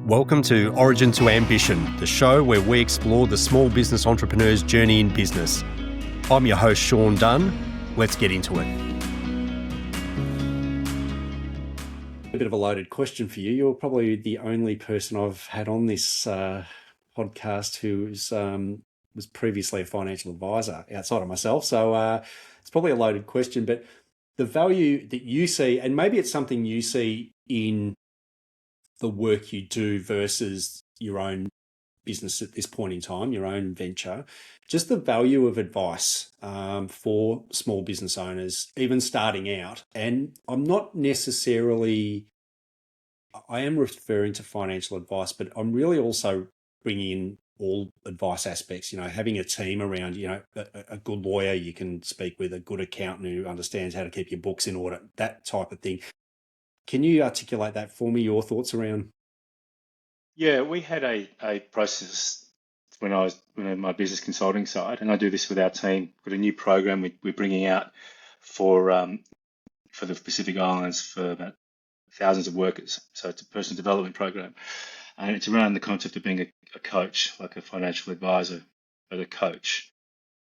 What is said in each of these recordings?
Welcome to Origin to Ambition, the show where we explore the small business entrepreneur's journey in business. I'm your host, Sean Dunne. Let's get into it. A bit of a loaded question for you. You're probably the only person I've had on this podcast who was previously a financial advisor outside of myself. So it's probably a loaded question, but the value that you see, and maybe it's something you see in the work you do versus your own business at this point in time, your own venture, just the value of advice for small business owners, even starting out. And I'm not necessarily, I am referring to financial advice, but I'm really also bringing in all advice aspects, having a team around, a good lawyer you can speak with, a good accountant who understands how to keep your books in order, that type of thing. Can you articulate that for me, your thoughts around? Yeah, we had a process when I was in my business consulting side, and I do this with our team. Got a new program we're bringing out for the Pacific Islands for about thousands of workers. So it's a personal development program, and it's around the concept of being a coach, like a financial advisor, but a coach.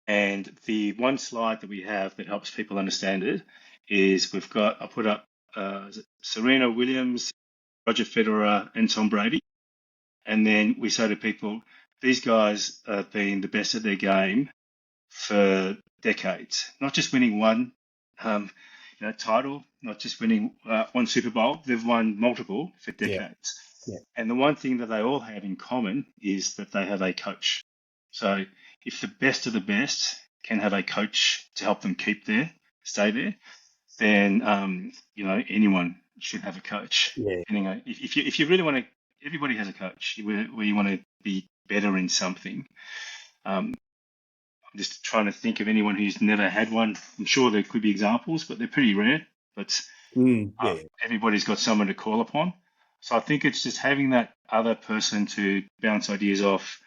And the one slide that we have that helps people understand it is I put up Serena Williams, Roger Federer, and Tom Brady. And then we say to people, these guys have been the best at their game for decades, not just winning one title, not just winning one Super Bowl. They've won multiple for decades. Yeah. And the one thing that they all have in common is that they have a coach. So if the best of the best can have a coach to help them stay there, then anyone should have a coach. Yeah. If you really want to, everybody has a coach where you want to be better in something. I'm just trying to think of anyone who's never had one. I'm sure there could be examples, but they're pretty rare. But everybody's got someone to call upon. So I think it's just having that other person to bounce ideas off,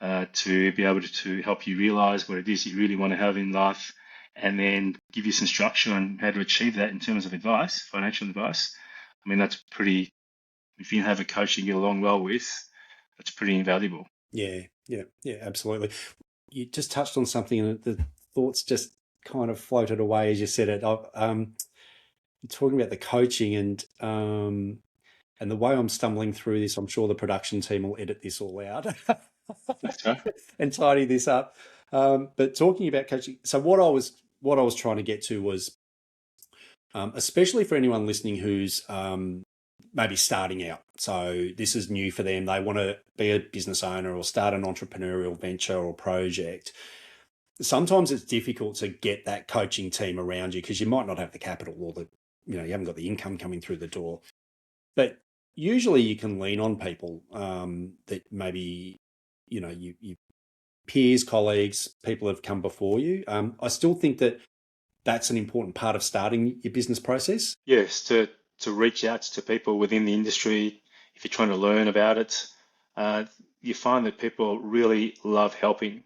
to be able to help you realize what it is you really want to have in life, and then give you some structure on how to achieve that in terms of advice, financial advice. I mean, that's pretty, if you have a coach you get along well with, that's pretty invaluable. Yeah, absolutely. You just touched on something and the thoughts just kind of floated away as you said it. Talking about the coaching and the way I'm stumbling through this, I'm sure the production team will edit this all out and tidy this up. But talking about coaching, so what I was trying to get to was, especially for anyone listening who's maybe starting out. So this is new for them. They want to be a business owner or start an entrepreneurial venture or project. Sometimes it's difficult to get that coaching team around you because you might not have the capital or you haven't got the income coming through the door. But usually you can lean on people that maybe, you peers, colleagues, people have come before you. I still think that that's an important part of starting your business process. Yes, to reach out to people within the industry. If you're trying to learn about it, you find that people really love helping.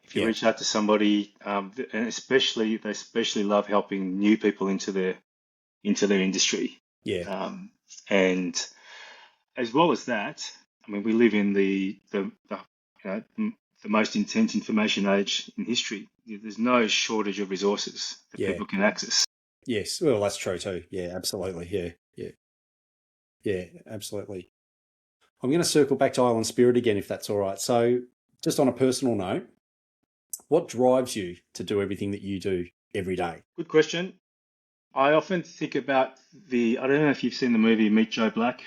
If you reach out to somebody, and they especially love helping new people into their industry. Yeah. And as well as that, I mean, we live in the most intense information age in history. There's no shortage of resources that people can access. Yes, well, that's true too. Yeah, absolutely. Yeah, absolutely. I'm going to circle back to Island Spirit again, if that's all right. So just on a personal note, what drives you to do everything that you do every day? Good question. I often think about I don't know if you've seen the movie Meet Joe Black.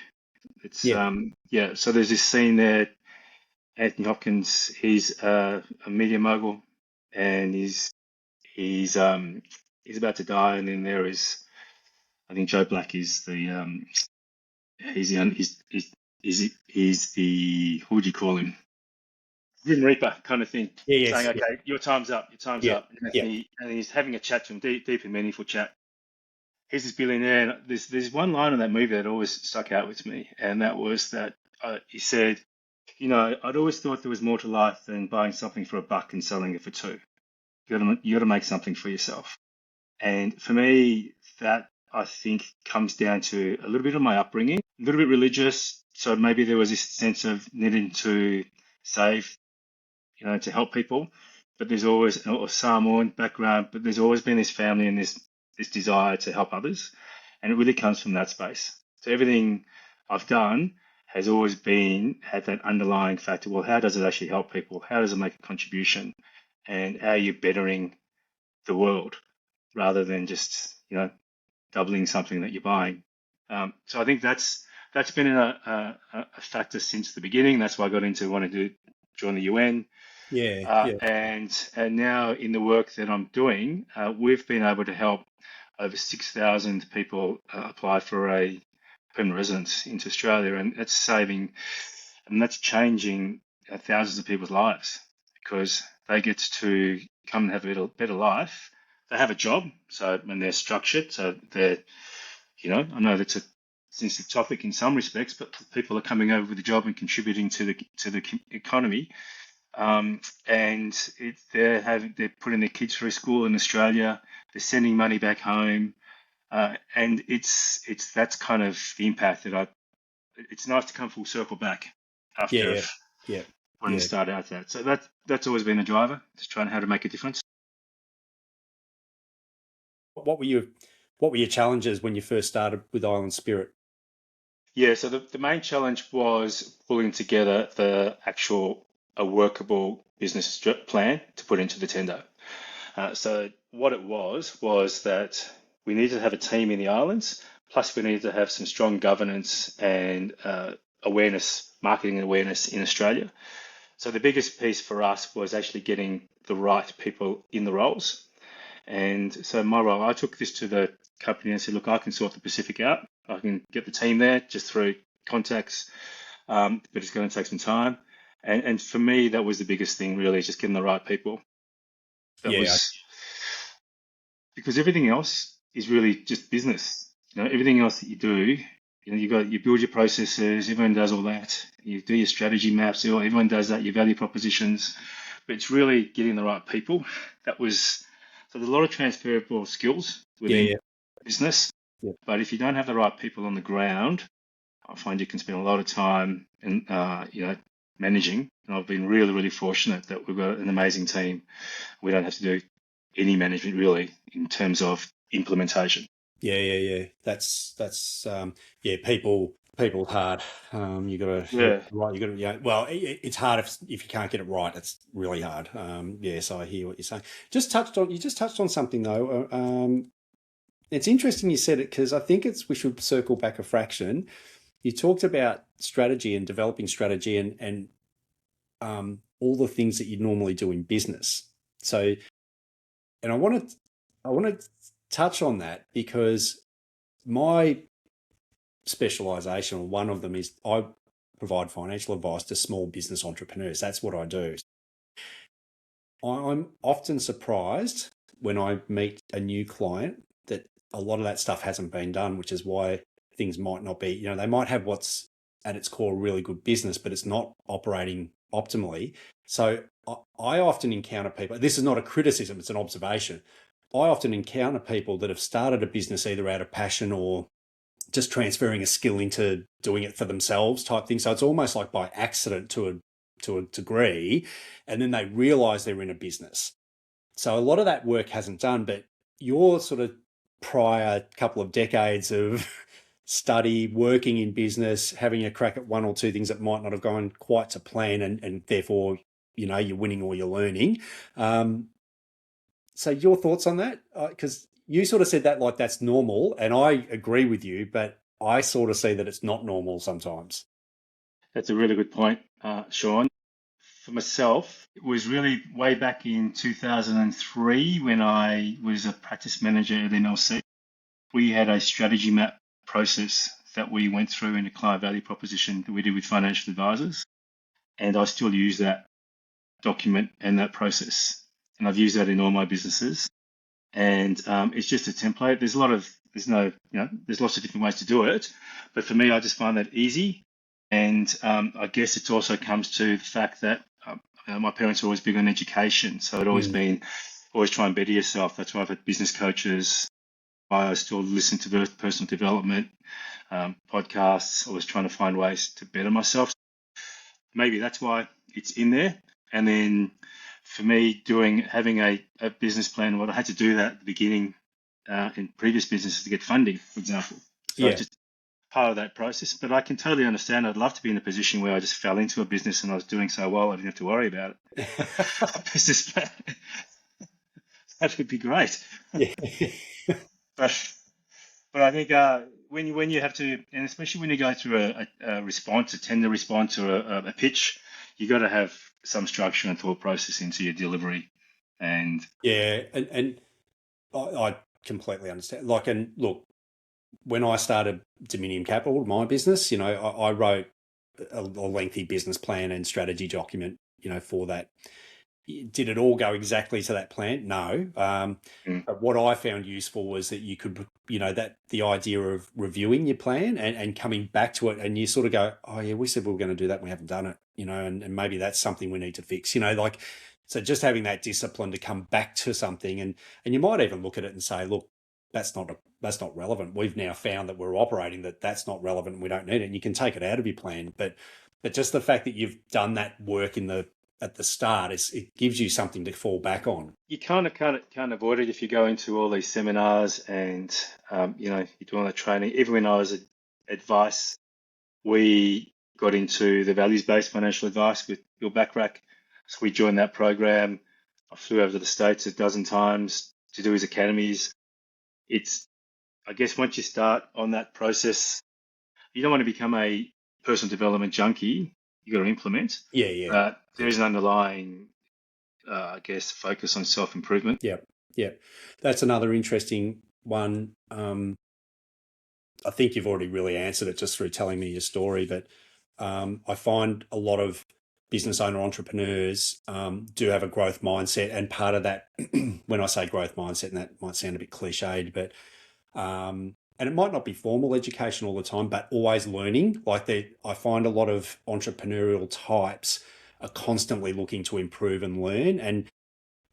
It's so there's this scene there. Anthony Hopkins, he's a media mogul, and he's about to die, and then there is, I think Joe Black is the he's the who would you call him? Grim Reaper kind of thing. Saying, okay, your time's up. And he's having a chat to him, deep and meaningful chat. He's this billionaire, and there's one line in that movie that always stuck out with me, and that was that he said, I'd always thought there was more to life than buying something for $1 and selling it for $2. You got to make something for yourself. And for me, that I think comes down to a little bit of my upbringing, a little bit religious, So maybe there was this sense of needing to save, to help people. But there's always a Samoan background, but there's always been this family and this desire to help others, and it really comes from that space. So everything I've done has always been had that underlying factor. Well, how does it actually help people? How does it make a contribution? And how are you bettering the world rather than just doubling something that you're buying? So I think that's been a factor since the beginning. That's why I got into wanting to join the UN. Yeah, yeah, And now in the work that I'm doing, we've been able to help over 6,000 people apply for a permanent residence into Australia, and that's saving and that's changing thousands of people's lives because they get to come and have a better life. They have a job, so and they're structured, so they're I know that's a sensitive topic in some respects, but people are coming over with a job and contributing to the economy, and they're putting their kids through school in Australia. They're sending money back home, and it's that's kind of the impact that I. It's nice to come full circle back after yeah, yeah, when you yeah. start out that. So that's always been a driver, just trying how to make a difference. What were your challenges when you first started with Island Spirit? Yeah, so the main challenge was pulling together the actual a workable business plan to put into the tender. So what it was that we needed to have a team in the islands, plus we needed to have some strong governance and awareness, marketing awareness in Australia. So the biggest piece for us was actually getting the right people in the roles. And so my role, I took this to the company and said, look, I can sort the Pacific out. I can get the team there just through contacts, but it's going to take some time. And for me, that was the biggest thing, really, just getting the right people. That Yeah, was because everything else is really just business. Everything else that you do, you build your processes. Everyone does all that. You do your strategy maps. Everyone does that. Your value propositions, but it's really getting the right people. That was so. There's a lot of transferable skills yeah, within business, yeah, but if you don't have the right people on the ground, I find you can spend a lot of time and managing. And I've been really, really fortunate that we've got an amazing team. We don't have to do any management really in terms of implementation. yeah. That's yeah. People hard. You got to get it Yeah, right. You got to Well, it's hard if you can't get it right. It's really hard. Yeah. So I hear what you're saying. You just touched on something though. It's interesting you said it because I think we should circle back a fraction. You talked about strategy and developing strategy and all the things that you normally do in business. So, and I want to touch on that because my specialization, or one of them, is I provide financial advice to small business entrepreneurs. That's what I do. I'm often surprised when I meet a new client that a lot of that stuff hasn't been done, which is why things might not be, they might have what's at its core really good business, but it's not operating optimally. So I often encounter people, this is not a criticism, it's an observation. I often encounter people that have started a business either out of passion or just transferring a skill into doing it for themselves type thing. So it's almost like by accident to a degree, and then they realize they're in a business. So a lot of that work hasn't done, but your sort of prior couple of decades of study, working in business, having a crack at one or two things that might not have gone quite to plan, and therefore, you're winning or you're learning. So your thoughts on that? Because you sort of said that like that's normal, and I agree with you, but I sort of see that it's not normal sometimes. that's a really good point, Sean. For myself, it was really way back in 2003 when I was a practice manager at MLC. We had a strategy map process that we went through in a client value proposition that we did with financial advisors. And I still use that document and that process. And I've used that in all my businesses. And it's just a template. There's lots of different ways to do it. But for me, I just find that easy. And I guess it also comes to the fact that my parents were always big on education. So it Mm. always try and better yourself. That's why I've had business coaches. Why I still listen to personal development. podcasts, always trying to find ways to better myself. Maybe that's why it's in there. And then for me, having a business plan, well, I had to do that at the beginning in previous businesses to get funding, for example. So Yeah. just part of that process. But I can totally understand. I'd love to be in a position where I just fell into a business and I was doing so well, I didn't have to worry about it. A business plan. That would be great. Yeah. But I think when you have to, and especially when you go through a response, a tender response or a pitch, you got to have some structure and thought process into your delivery. And Yeah, and I completely understand. Like, and look, when I started Dominion Capital, my business, I wrote a lengthy business plan and strategy document, for that. Did it all go exactly to that plan? No. mm, But what I found useful was that you could, that the idea of reviewing your plan and coming back to it, and you sort of go, oh yeah, we said we were going to do that, and we haven't done it, and maybe that's something we need to fix, like, so just having that discipline to come back to something, and you might even look at it and say, look, that's not relevant. We've now found that we're operating that's not relevant and we don't need it. And you can take it out of your plan. But just the fact that you've done that work at the start, it gives you something to fall back on. you can't avoid it if you go into all these seminars and you're doing the training. Even when I was at advice, we got into the values-based financial advice with Bill Backrack. So we joined that program. I flew over to the States a dozen times to do his academies. I guess once you start on that process, you don't want to become a personal development junkie. You got to implement. Yeah, yeah. But there is an underlying, I guess, focus on self-improvement. Yeah, yeah. That's another interesting one. I think you've already really answered it just through telling me your story, but I find a lot of business owner entrepreneurs do have a growth mindset, and part of that, when I say growth mindset, and that might sound a bit cliched, but and it might not be formal education all the time, but always learning. Like, I find a lot of entrepreneurial types are constantly looking to improve and learn. And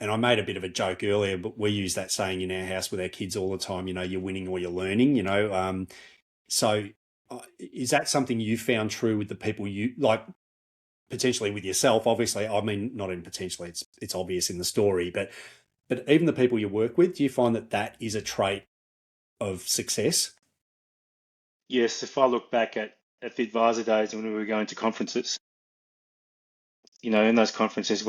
I made a bit of a joke earlier, but we use that saying in our house with our kids all the time, you're winning or you're learning, So is that something you found true with the people you like, potentially with yourself? Obviously, I mean, not in potentially, it's obvious in the story, but even the people you work with, do you find that is a trait of success? Yes, if I look back at the advisor days when we were going to conferences, in those conferences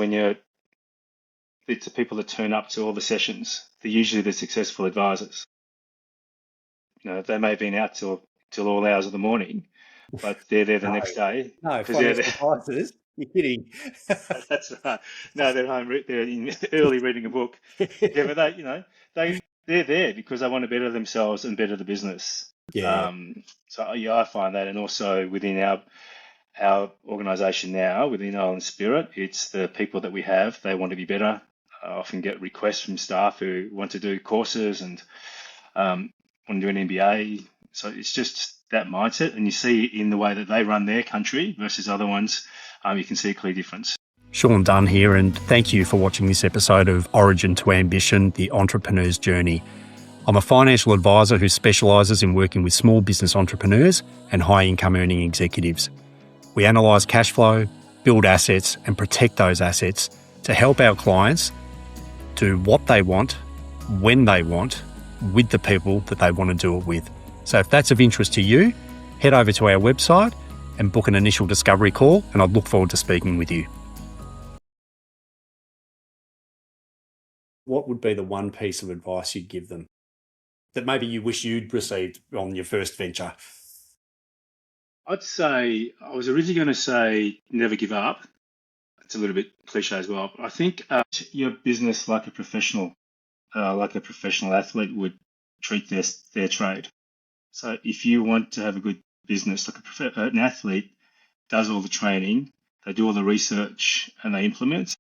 it's the people that turn up to all the sessions. They're usually the successful advisors. They may have been out till all hours of the morning, but they're there the No, next day no, because they're financial there. advisors. You're kidding. That's right. No, they're home. They're in early reading a book. Yeah, but they're there because they want to better themselves and better the business. Yeah, So yeah, I find that, and also within our organisation now, within Island Spirit, it's the people that we have. They want to be better. I often get requests from staff who want to do courses and want to do an MBA. So it's just that mindset, and you see in the way that they run their country versus other ones, you can see a clear difference. Sean Dunne here, and thank you for watching this episode of Origin to Ambition, the Entrepreneur's Journey. I'm a financial advisor who specialises in working with small business entrepreneurs and high-income earning executives. We analyse cash flow, build assets, and protect those assets to help our clients do what they want, when they want, with the people that they want to do it with. So if that's of interest to you, head over to our website and book an initial discovery call, and I'd look forward to speaking with you. What would be the one piece of advice you'd give them that maybe you wish you'd received on your first venture? I'd say I was originally going to say never give up. It's a little bit cliche as well. But I think your business like a professional athlete would treat their trade. So if you want to have a good business, like an athlete does all the training, they do all the research, and they implement.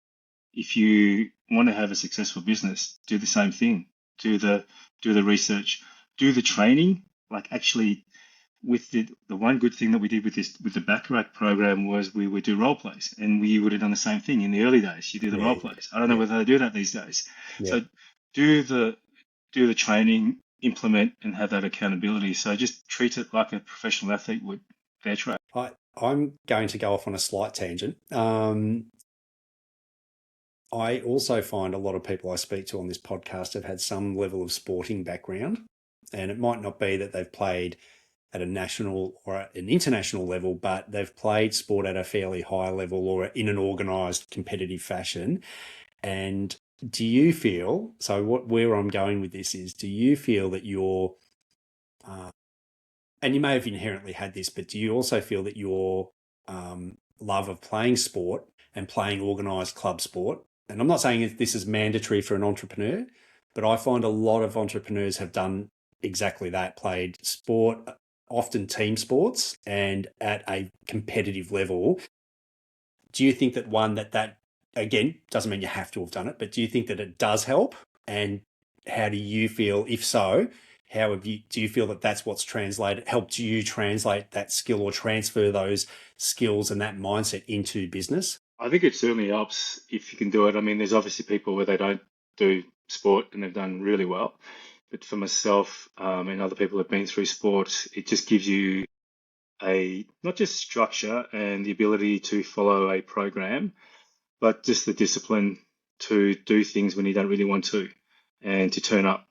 If you want to have a successful business, do the same thing. Do the research, do the training. Like, actually, with the one good thing that we did with the Baccarat program was we would do role plays, and we would have done the same thing in the early days. You do the role plays. I don't know whether they do that these days. Yeah. So do the training, implement and have that accountability. So just treat it like a professional athlete would their trade. I'm going to go off on a slight tangent. I also find a lot of people I speak to on this podcast have had some level of sporting background, and it might not be that they've played at a national or an international level, but they've played sport at a fairly high level or in an organised competitive fashion. And do you feel, so where I'm going with this is, do you feel that you're, and you may have inherently had this, but do you also feel that your love of playing sport and playing organised club sport, and I'm not saying this is mandatory for an entrepreneur, but I find a lot of entrepreneurs have done exactly that, played sport, often team sports, and at a competitive level. Do you think that that again, doesn't mean you have to have done it, but do you think that it does help? And how do you feel, if so, do you feel that that's what's helped you translate that skill or transfer those skills and that mindset into business? I think it certainly helps if you can do it. I mean, there's obviously people where they don't do sport and they've done really well. But for myself and other people who've been through sport, it just gives you not just structure and the ability to follow a program, but just the discipline to do things when you don't really want to, and to turn up.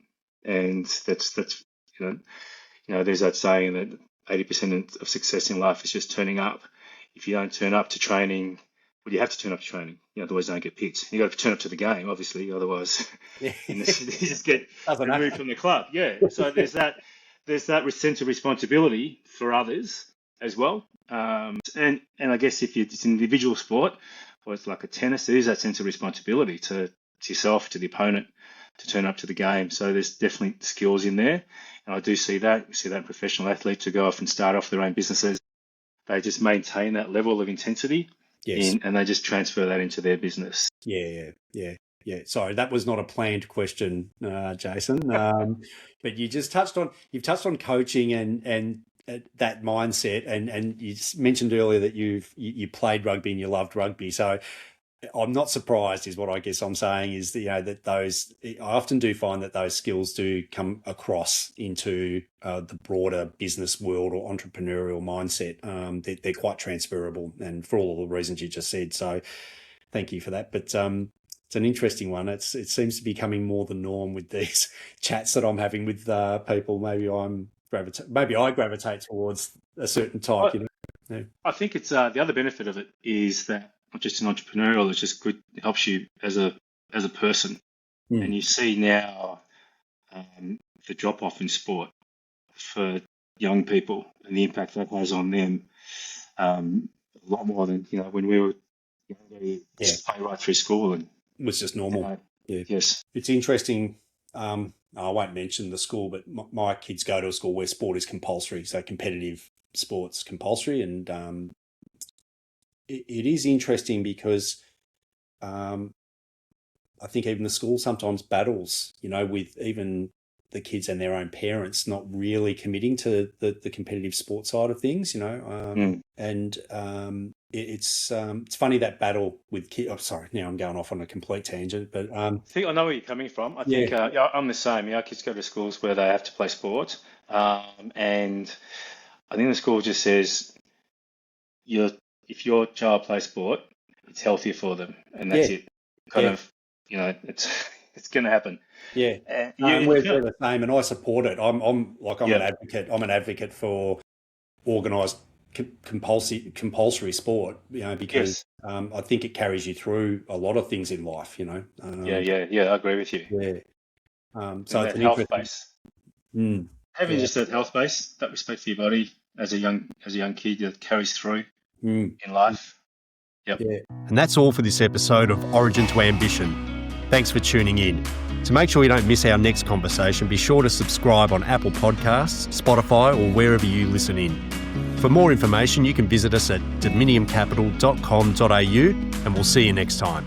And that's there's that saying that 80% of success in life is just turning up. If you don't turn up to training, well, you have to turn up to training. Otherwise, you don't get picked. You got to turn up to the game, obviously. Otherwise, you just get removed from the club. Yeah. So there's that sense of responsibility for others as well. And I guess if it's an individual sport, or it's like a tennis, there is that sense of responsibility to yourself, to the opponent, to turn up to the game. So there's definitely skills in there. And I do see that. We see that in professional athletes who go off and start off their own businesses. They just maintain that level of intensity. Yes. And they just transfer that into their business. Yeah. Sorry, that was not a planned question, Jason. But you've touched on coaching and that mindset, and you mentioned earlier that you played rugby and you loved rugby. So I'm not surprised, is what I guess I'm saying, is that, that those, I often do find that those skills do come across into the broader business world or entrepreneurial mindset. They're quite transferable, and for all of the reasons you just said. So thank you for that. But it's an interesting one. It seems to be becoming more the norm with these chats that I'm having with people. Maybe I gravitate towards a certain type. Yeah. I think it's the other benefit of it is that not just an entrepreneurial, it's just good. It helps you as a person. And you see now the drop off in sport for young people and the impact that has on them a lot more than when we were younger. Just play right through school and it was just normal. Yes, it's interesting. I won't mention the school, but my kids go to a school where sport is compulsory, so competitive sports compulsory, and it is interesting because I think even the school sometimes battles, with even the kids and their own parents not really committing to the competitive sport side of things, and it's funny, that battle with kids. Oh, sorry, now I'm going off on a complete tangent, but I think I know where you're coming from. I think I'm the same. Our kids go to schools where they have to play sport, and I think the school just says if your child plays sport, it's healthier for them, and that's it. It's going to happen. Yeah, we're the same, and I support it. I'm an advocate. I'm an advocate for organised compulsory sport. Because I think it carries you through a lot of things in life. I agree with you. Yeah. So it's an health base. Having just that health base, that respect for your body as a young kid that carries through in life. Yep. Yeah. And that's all for this episode of Origin to Ambition. Thanks for tuning in. To make sure you don't miss our next conversation, be sure to subscribe on Apple Podcasts, Spotify, or wherever you listen in. For more information, you can visit us at dominiumcapital.com.au, and we'll see you next time.